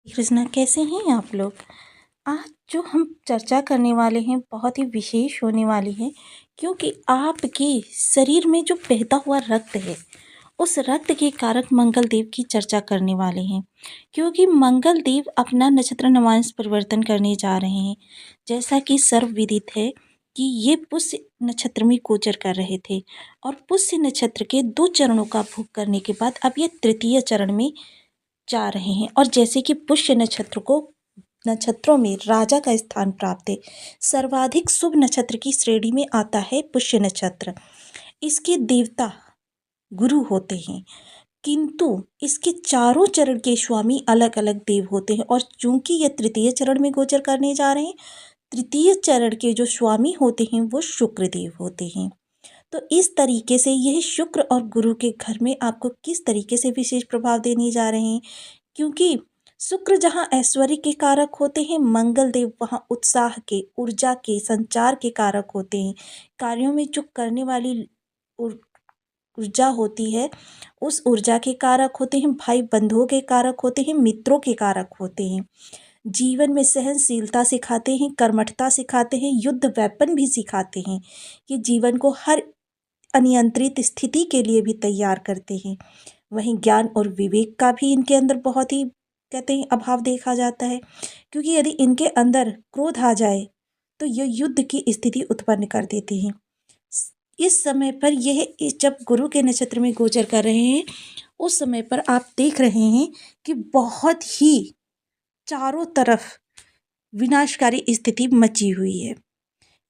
कृष्णा, कैसे हैं आप लोग। आज जो हम चर्चा करने वाले हैं बहुत ही विशेष होने वाली है, क्योंकि आपके शरीर में जो बहता हुआ रक्त है उस रक्त के कारक मंगल देव की चर्चा करने वाले हैं। क्योंकि मंगल देव अपना नक्षत्र नवांश परिवर्तन करने जा रहे हैं। जैसा कि सर्व विदित है कि ये पुष्य नक्षत्र में गोचर कर रहे थे और पुष्य नक्षत्र के 2 चरणों का भोग करने के बाद अब ये तृतीय चरण में जा रहे हैं। और जैसे कि पुष्य नक्षत्र को नक्षत्रों में राजा का स्थान प्राप्त है, सर्वाधिक शुभ नक्षत्र की श्रेणी में आता है पुष्य नक्षत्र। इसके देवता गुरु होते हैं, किंतु इसके चारों चरण के स्वामी अलग अलग देव होते हैं। और चूंकि ये तृतीय चरण में गोचर करने जा रहे हैं, तृतीय चरण के जो स्वामी होते हैं वो शुक्र देव होते हैं। तो इस तरीके से यह शुक्र और गुरु के घर में आपको किस तरीके से विशेष प्रभाव देने जा रहे हैं, क्योंकि शुक्र जहाँ ऐश्वर्य के कारक होते हैं, मंगल देव वहाँ उत्साह के, ऊर्जा के, संचार के कारक होते हैं। कार्यों में जो करने वाली ऊर्जा होती है उस ऊर्जा के कारक होते हैं। भाई बंधुओं के कारक होते हैं, मित्रों के कारक होते हैं। जीवन में सहनशीलता सिखाते हैं, कर्मठता सिखाते हैं, युद्ध वेपन भी सिखाते हैं। ये जीवन को हर अनियंत्रित स्थिति के लिए भी तैयार करते हैं। वहीं ज्ञान और विवेक का भी इनके अंदर बहुत ही कहते हैं अभाव देखा जाता है, क्योंकि यदि इनके अंदर क्रोध आ जाए तो ये युद्ध की स्थिति उत्पन्न कर देते हैं। इस समय पर यह जब गुरु के नक्षत्र में गोचर कर रहे हैं, उस समय पर आप देख रहे हैं कि बहुत ही चारों तरफ विनाशकारी स्थिति मची हुई है,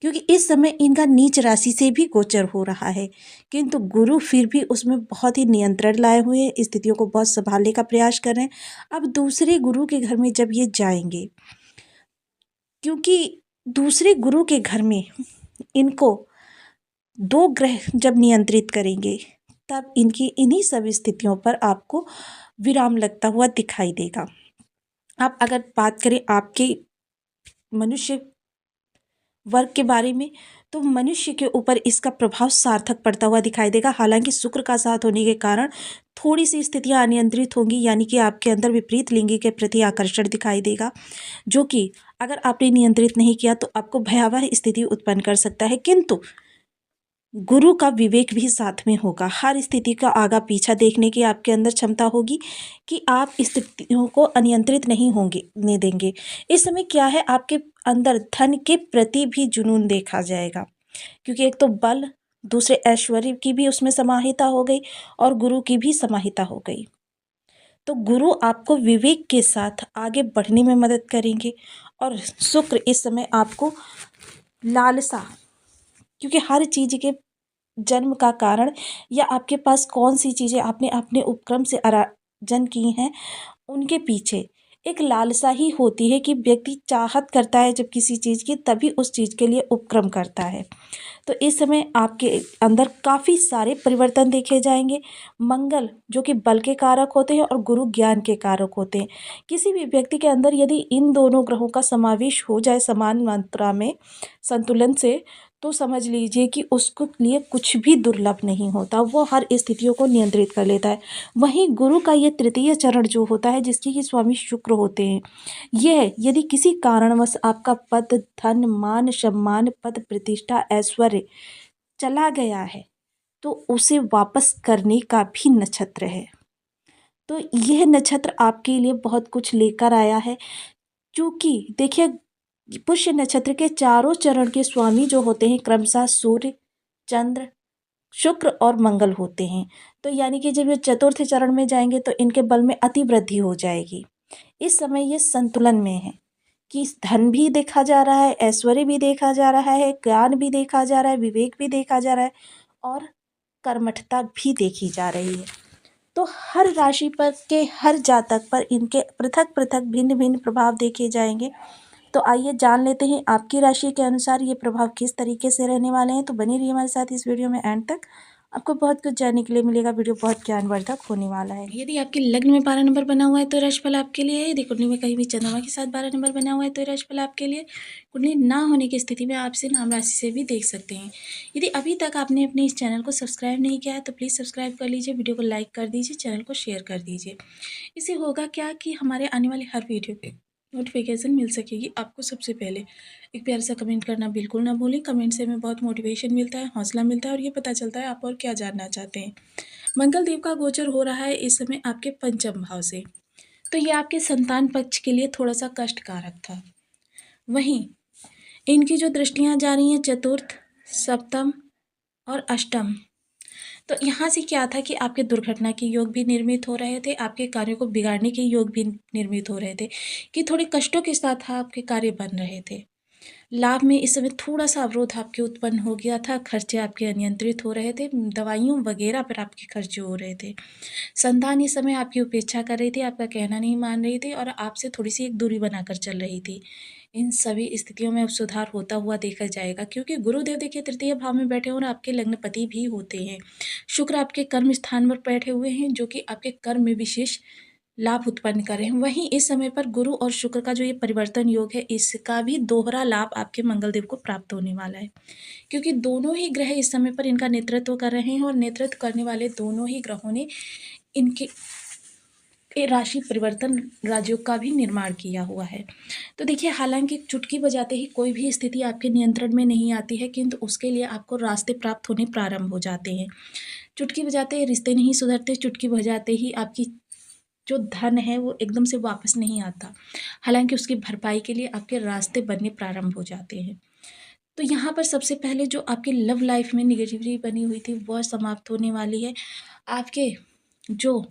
क्योंकि इस समय इनका नीच राशि से भी गोचर हो रहा है, किंतु गुरु फिर भी उसमें बहुत ही नियंत्रण लाए हुए हैं, स्थितियों को बहुत संभालने का प्रयास कर रहे हैं। अब दूसरे गुरु के घर में जब ये जाएंगे, क्योंकि दूसरे गुरु के घर में इनको 2 ग्रह जब नियंत्रित करेंगे, तब इनकी इन्हीं सब स्थितियों पर आपको विराम लगता हुआ दिखाई देगा। अब अगर बात करें आपके मनुष्य वर्ग के बारे में, तो मनुष्य के ऊपर इसका प्रभाव सार्थक पड़ता हुआ दिखाई देगा। हालांकि शुक्र का साथ होने के कारण थोड़ी सी स्थितियां अनियंत्रित होंगी, यानी कि आपके अंदर विपरीत लिंगी के प्रति आकर्षण दिखाई देगा, जो कि अगर आपने नियंत्रित नहीं किया तो आपको भयावह स्थिति उत्पन्न कर सकता है। किंतु गुरु का विवेक भी साथ में होगा। हर स्थिति का आगा पीछा देखने की आपके अंदर क्षमता होगी कि आप स्थितियों को अनियंत्रित नहीं होंगे ने देंगे। इस समय क्या है, आपके अंदर धन के प्रति भी जुनून देखा जाएगा, क्योंकि एक तो बल, दूसरे ऐश्वर्य की भी उसमें समाहिता हो गई और गुरु की भी समाहिता हो गई। तो गुरु आपको विवेक के साथ आगे बढ़ने में मदद करेंगे। और शुक्र इस समय आपको लालसा, क्योंकि हर चीज़ के जन्म का कारण या आपके पास कौन सी चीज़ें आपने अपने उपक्रम से अर्जन की हैं, उनके पीछे एक लालसा ही होती है कि व्यक्ति चाहत करता है जब किसी चीज़ की, तभी उस चीज़ के लिए उपक्रम करता है। तो इस समय आपके अंदर काफ़ी सारे परिवर्तन देखे जाएंगे। मंगल जो कि बल के कारक होते हैं और गुरु ज्ञान के कारक होते हैं। किसी भी व्यक्ति के अंदर यदि इन दोनों ग्रहों का समावेश हो जाए समान मात्रा में संतुलन से, तो समझ लीजिए कि उसको लिए कुछ भी दुर्लभ नहीं होता, वो हर स्थितियों को नियंत्रित कर लेता है। वहीं गुरु का ये तृतीय चरण जो होता है, जिसके कि स्वामी शुक्र होते हैं, यह यदि किसी कारणवश आपका पद, धन, मान सम्मान, पद प्रतिष्ठा, ऐश्वर्य चला गया है, तो उसे वापस करने का भी नक्षत्र है। तो यह नक्षत्र आपके लिए बहुत कुछ लेकर आया है। क्योंकि देखिए, पुष्य नक्षत्र के चारों चरण के स्वामी जो होते हैं क्रमशः सूर्य, चंद्र, शुक्र और मंगल होते हैं। तो यानी कि जब ये चतुर्थ चरण में जाएंगे तो इनके बल में अति वृद्धि हो जाएगी। इस समय ये संतुलन में है कि धन भी देखा जा रहा है, ऐश्वर्य भी देखा जा रहा है, ज्ञान भी देखा जा रहा है, विवेक भी देखा जा रहा है और कर्मठता भी देखी जा रही है। तो हर राशि पर के हर जातक पर इनके पृथक पृथक भिन्न भिन्न प्रभाव देखे जाएंगे। तो आइए जान लेते हैं आपकी राशि के अनुसार ये प्रभाव किस तरीके से रहने वाले हैं। तो बने रहिए हमारे साथ इस वीडियो में एंड तक आपको बहुत कुछ जानने के लिए मिलेगा। वीडियो बहुत ज्ञानवर्धक होने वाला है। यदि आपके लग्न में 12 नंबर बना हुआ है तो राशिफल आपके लिए है। यदि कुंडली में कहीं भी चंद्रमा के साथ 12 नंबर बना हुआ है तो राशिफल आपके लिए। कुंडली ना होने की स्थिति में आप इसे नाम राशि से भी देख सकते हैं। यदि अभी तक आपने अपने इस चैनल को सब्सक्राइब नहीं किया है तो प्लीज़ सब्सक्राइब कर लीजिए, वीडियो को लाइक कर दीजिए, चैनल को शेयर कर दीजिए। इससे होगा क्या कि हमारे आने वाले हर वीडियो के नोटिफिकेशन मिल सकेगी आपको सबसे पहले। एक प्यार सा कमेंट करना बिल्कुल ना भूलें। कमेंट से हमें बहुत मोटिवेशन मिलता है, हौसला मिलता है और ये पता चलता है आप और क्या जानना चाहते हैं। मंगल देव का गोचर हो रहा है इस समय आपके पंचम भाव से, तो ये आपके संतान पक्ष के लिए थोड़ा सा कष्टकारक था। वहीं इनकी जो दृष्टियां जा रही हैं चतुर्थ, सप्तम और अष्टम, तो यहाँ से क्या था कि आपके दुर्घटना के योग भी निर्मित हो रहे थे, आपके कार्यों को बिगाड़ने के योग भी निर्मित हो रहे थे, कि थोड़े कष्टों के साथ आपके कार्य बन रहे थे। लाभ में इस समय थोड़ा सा अवरोध आपके उत्पन्न हो गया था, खर्चे आपके अनियंत्रित हो रहे थे, दवाइयों वगैरह पर आपके खर्चे हो रहे थे। संतान इस समय आपकी उपेक्षा कर रही थी, आपका कहना नहीं मान रही थी और आपसे थोड़ी सी एक दूरी बनाकर चल रही थी। इन सभी स्थितियों में अब सुधार होता हुआ देखा जाएगा, क्योंकि गुरुदेव देखिए तृतीय भाव में बैठे और आपके लग्नपति भी होते हैं। शुक्र आपके कर्म स्थान पर बैठे हुए हैं, जो कि आपके कर्म में विशेष लाभ उत्पन्न कर रहे हैं। वहीं इस समय पर गुरु और शुक्र का जो ये परिवर्तन योग है, इसका भी दोहरा लाभ आपके मंगलदेव को प्राप्त होने वाला है, क्योंकि दोनों ही ग्रह इस समय पर इनका नेतृत्व कर रहे हैं और नेतृत्व करने वाले दोनों ही ग्रहों ने इनके राशि परिवर्तन राजयोग का भी निर्माण किया हुआ है। तो देखिए, हालांकि चुटकी बजाते ही कोई भी स्थिति आपके नियंत्रण में नहीं आती है, किंतु उसके लिए आपको रास्ते प्राप्त होने प्रारंभ हो जाते हैं। चुटकी बजाते रिश्ते नहीं सुधरते, चुटकी बजाते ही आपकी जो धन है वो एकदम से वापस नहीं आता। हालांकि उसकी भरपाई के लिए आपके रास्ते बनने प्रारंभ हो जाते हैं। तो यहाँ पर सबसे पहले जो आपकी लव लाइफ में निगेटिविटी बनी हुई थी वह समाप्त होने वाली है। आपके जो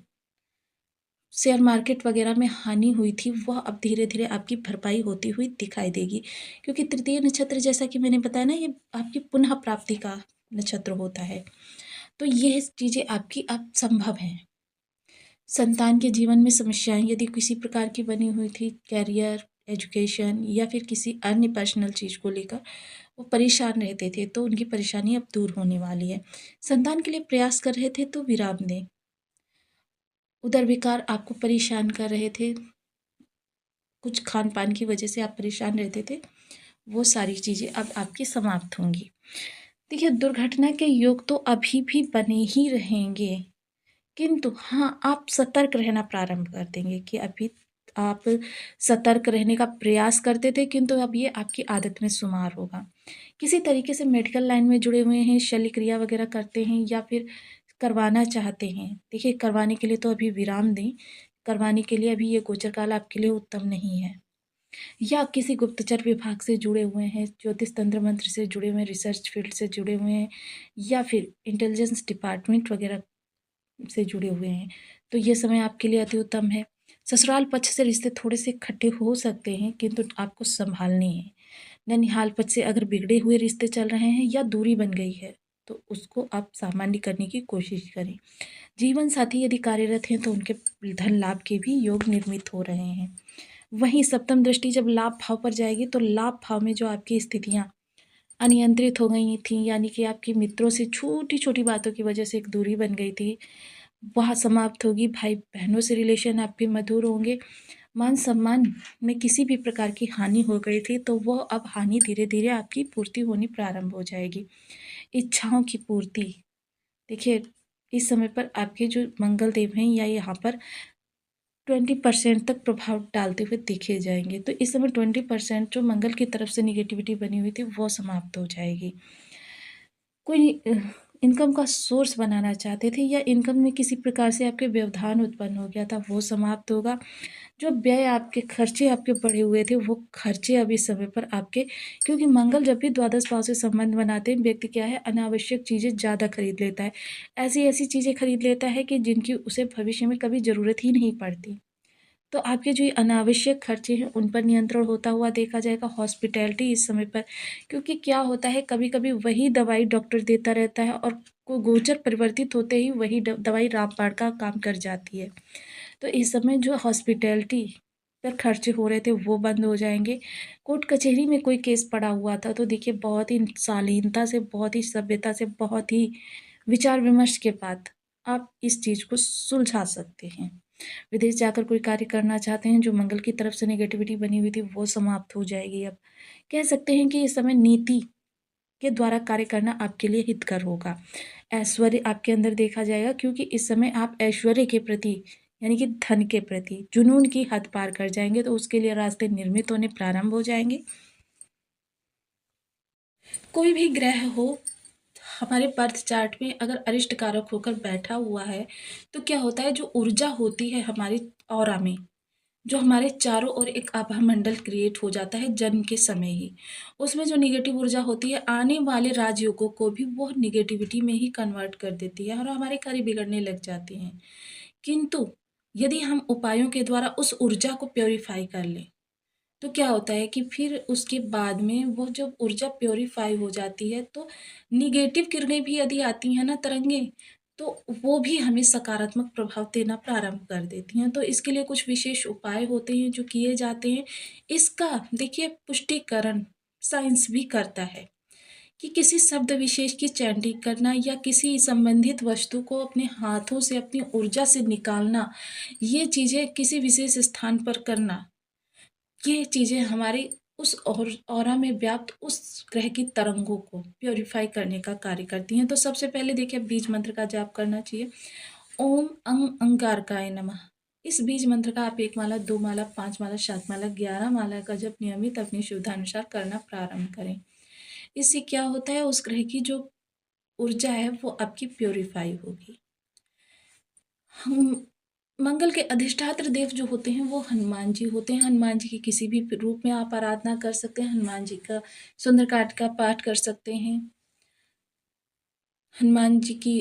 शेयर मार्केट वगैरह में हानि हुई थी वह अब धीरे धीरे आपकी भरपाई होती हुई दिखाई देगी, क्योंकि तृतीय नक्षत्र जैसा कि मैंने बताया ना, ये आपकी पुनः प्राप्ति का नक्षत्र होता है। तो ये चीज़ें आपकी अब संभव हैं। संतान के जीवन में समस्याएं यदि किसी प्रकार की बनी हुई थी, कैरियर, एजुकेशन या फिर किसी अन्य पर्सनल चीज़ को लेकर वो परेशान रहते थे, तो उनकी परेशानी अब दूर होने वाली है। संतान के लिए प्रयास कर रहे थे तो विराम दें। उदर विकार आपको परेशान कर रहे थे, कुछ खान पान की वजह से आप परेशान रहते थे, वो सारी चीज़ें अब आपकी समाप्त होंगी। देखिए, दुर्घटना के योग तो अभी भी बने ही रहेंगे, किंतु हाँ, आप सतर्क रहना प्रारंभ कर देंगे कि अभी आप सतर्क रहने का प्रयास करते थे, किंतु अब ये आपकी आदत में शुमार होगा। किसी तरीके से मेडिकल लाइन में जुड़े हुए हैं, शल्य क्रिया वगैरह करते हैं या फिर करवाना चाहते हैं, देखिए करवाने के लिए तो अभी विराम दें। करवाने के लिए अभी ये गोचर काल आपके लिए उत्तम नहीं है। या किसी गुप्तचर विभाग से जुड़े हुए हैं, ज्योतिष तंत्र मंत्र से जुड़े हुए हैं, रिसर्च फील्ड से जुड़े हुए हैं या फिर इंटेलिजेंस डिपार्टमेंट वगैरह से जुड़े हुए हैं, तो ये समय आपके लिए अति उत्तम है। ससुराल पक्ष से रिश्ते थोड़े से खट्टे हो सकते हैं, किंतु आपको संभालने हैं। ननिहाल पक्ष से अगर बिगड़े हुए रिश्ते चल रहे हैं या दूरी बन गई है तो उसको आप सामान्य करने की कोशिश करें। जीवन साथी यदि कार्यरत हैं तो उनके धन लाभ के भी योग निर्मित हो रहे हैं। वहीं सप्तम दृष्टि जब लाभ भाव पर जाएगी तो लाभ भाव में जो आपकी स्थितियाँ अनियंत्रित हो गई थी, यानी कि आपके मित्रों से छोटी छोटी बातों की वजह से एक दूरी बन गई थी, वह समाप्त होगी। भाई बहनों से रिलेशन आपके मधुर होंगे। मान सम्मान में किसी भी प्रकार की हानि हो गई थी तो वह अब हानि धीरे धीरे आपकी पूर्ति होनी प्रारंभ हो जाएगी। इच्छाओं की पूर्ति, देखिए इस समय पर आपके जो मंगल देव हैं या यहाँ पर 20% तक प्रभाव डालते हुए दिखे जाएंगे। तो इस समय 20% जो मंगल की तरफ से निगेटिविटी बनी हुई थी वो समाप्त हो जाएगी। कोई इनकम का सोर्स बनाना चाहते थे या इनकम में किसी प्रकार से आपके व्यवधान उत्पन्न हो गया था वो समाप्त होगा। जो व्यय आपके खर्चे आपके बढ़े हुए थे वो खर्चे अब इस समय पर आपके, क्योंकि मंगल जब भी द्वादश भाव से संबंध बनाते हैं व्यक्ति क्या है, अनावश्यक चीज़ें ज़्यादा खरीद लेता है। ऐसी ऐसी चीज़ें खरीद लेता है कि जिनकी उसे भविष्य में कभी ज़रूरत ही नहीं पड़ती। तो आपके जो ये अनावश्यक खर्चे हैं उन पर नियंत्रण होता हुआ देखा जाएगा। हॉस्पिटैलिटी इस समय पर, क्योंकि क्या होता है कभी कभी वही दवाई डॉक्टर देता रहता है और को गोचर परिवर्तित होते ही वही दवाई रामबाण का काम कर जाती है। तो इस समय जो हॉस्पिटैलिटी पर खर्चे हो रहे थे वो बंद हो जाएंगे। कोर्ट कचहरी में कोई केस पड़ा हुआ था तो देखिए बहुत ही शालीनता से, बहुत ही सभ्यता से, बहुत ही विचार विमर्श के बाद आप इस चीज़ को सुलझा सकते हैं। विदेश जाकर कोई कार्य करना चाहते हैं, जो मंगल की तरफ से नेगेटिविटी बनी हुई थी, वो समाप्त हो जाएगी अब। कह सकते हैं कि इस समय नीति के द्वारा कार्य करना आपके लिए हितकर होगा। ऐश्वर्य आपके अंदर देखा जाएगा, क्योंकि इस समय आप ऐश्वर्य के प्रति यानी कि धन के प्रति जुनून की हद पार कर जाएँगे, तो उसके लिए रास्ते निर्मित होने प्रारंभ हो जाएँगे। कोई भी ग्रह हो हमारे बर्थ चार्ट में अगर अरिष्ट कारक होकर बैठा हुआ है, तो क्या होता है, जो ऊर्जा होती है हमारी ऑरा में, जो हमारे चारों ओर एक आभा मंडल क्रिएट हो जाता है जन्म के समय ही, उसमें जो निगेटिव ऊर्जा होती है आने वाले राजयोगों को भी वो निगेटिविटी में ही कन्वर्ट कर देती है और हमारे कार्य बिगड़ने लग जाते हैं। किंतु यदि हम उपायों के द्वारा उस ऊर्जा को प्योरीफाई कर लें, तो क्या होता है कि फिर उसके बाद में वो जब ऊर्जा प्योरीफाई हो जाती है, तो निगेटिव किरणें भी यदि आती हैं ना, तरंगें, तो वो भी हमें सकारात्मक प्रभाव देना प्रारंभ कर देती हैं। तो इसके लिए कुछ विशेष उपाय होते हैं जो किए जाते हैं। इसका देखिए पुष्टिकरण साइंस भी करता है कि किसी शब्द विशेष की चैंटिंग करना या किसी संबंधित वस्तु को अपने हाथों से अपनी ऊर्जा से निकालना, ये चीज़ें किसी विशेष स्थान पर करना, ये चीज़ें हमारी उस ऑरा में व्याप्त उस ग्रह की तरंगों को प्यूरिफाई करने का कार्य करती हैं। तो सबसे पहले देखिए बीज मंत्र का जाप करना चाहिए। ओम अंगारकाय नमः। इस बीज मंत्र का आप 1 माला, 2 माला, 5 माला, 7 माला, 11 माला का जप नियमित अपनी सुविधानुसार करना प्रारंभ करें। इससे क्या होता है, उस ग्रह की जो ऊर्जा है वो आपकी प्यूरिफाई होगी। हम मंगल के अधिष्ठात्र देव जो होते हैं वो हनुमान जी होते हैं। हनुमान जी की किसी भी रूप में आप आराधना कर सकते हैं। हनुमान जी का सुंदरकांड का पाठ कर सकते हैं। हनुमान जी की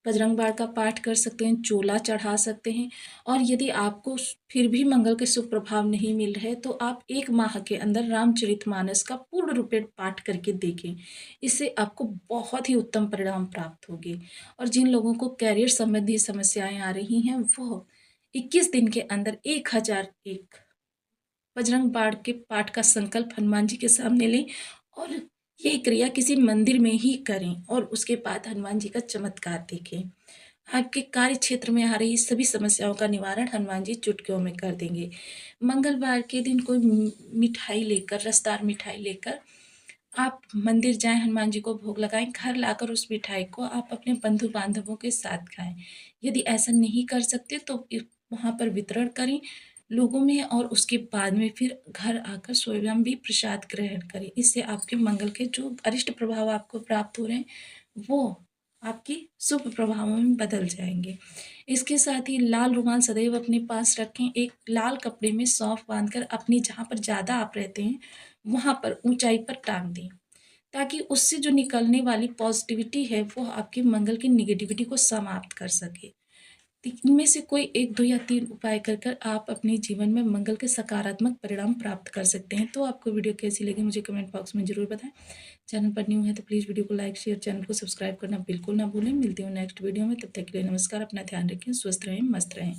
बजरंग बाण का पाठ कर सकते हैं, चोला चढ़ा सकते हैं। और यदि आपको फिर भी मंगल के शुभ प्रभाव नहीं मिल रहे, तो आप 1 माह के अंदर रामचरितमानस का पूर्ण रूपेण पाठ करके देखें। इससे आपको बहुत ही उत्तम परिणाम प्राप्त होंगे। और जिन लोगों को करियर संबंधी समस्याएं आ रही हैं, वो 21 दिन के अंदर 1001 बजरंग बाण के पाठ का संकल्प हनुमान जी के सामने लें और यह क्रिया किसी मंदिर में ही करें और उसके बाद हनुमान जी का चमत्कार देखें। आपके कार्य क्षेत्र में आ रही सभी समस्याओं का निवारण हनुमान जी चुटकियों में कर देंगे। मंगलवार के दिन कोई मिठाई लेकर, रसदार मिठाई लेकर आप मंदिर जाएं, हनुमान जी को भोग लगाएं, घर लाकर उस मिठाई को आप अपने बंधु बांधवों के साथ खाएं। यदि ऐसा नहीं कर सकते तो वहाँ पर वितरण करें लोगों में और उसके बाद में फिर घर आकर स्वयं भी प्रसाद ग्रहण करें। इससे आपके मंगल के जो अरिष्ट प्रभाव आपको प्राप्त हो रहे हैं, वो आपकी शुभ प्रभावों में बदल जाएंगे। इसके साथ ही लाल रुमाल सदैव अपने पास रखें। एक लाल कपड़े में सौंफ बांधकर अपनी जहाँ पर ज़्यादा आप रहते हैं वहाँ पर ऊंचाई पर टांग दें, ताकि उससे जो निकलने वाली पॉजिटिविटी है वो आपके मंगल की निगेटिविटी को समाप्त कर सके। तो इनमें से कोई 1, 2 या 3 उपाय कर कर आप अपने जीवन में मंगल के सकारात्मक परिणाम प्राप्त कर सकते हैं। तो आपको वीडियो कैसी लगी मुझे कमेंट बॉक्स में ज़रूर बताएं। चैनल पर न्यू है तो प्लीज़ वीडियो को लाइक, शेयर, चैनल को सब्सक्राइब करना बिल्कुल ना भूलें। मिलती हूँ नेक्स्ट वीडियो में, तब तक के लिए नमस्कार। अपना ध्यान रखें, स्वस्थ रहें, मस्त रहें।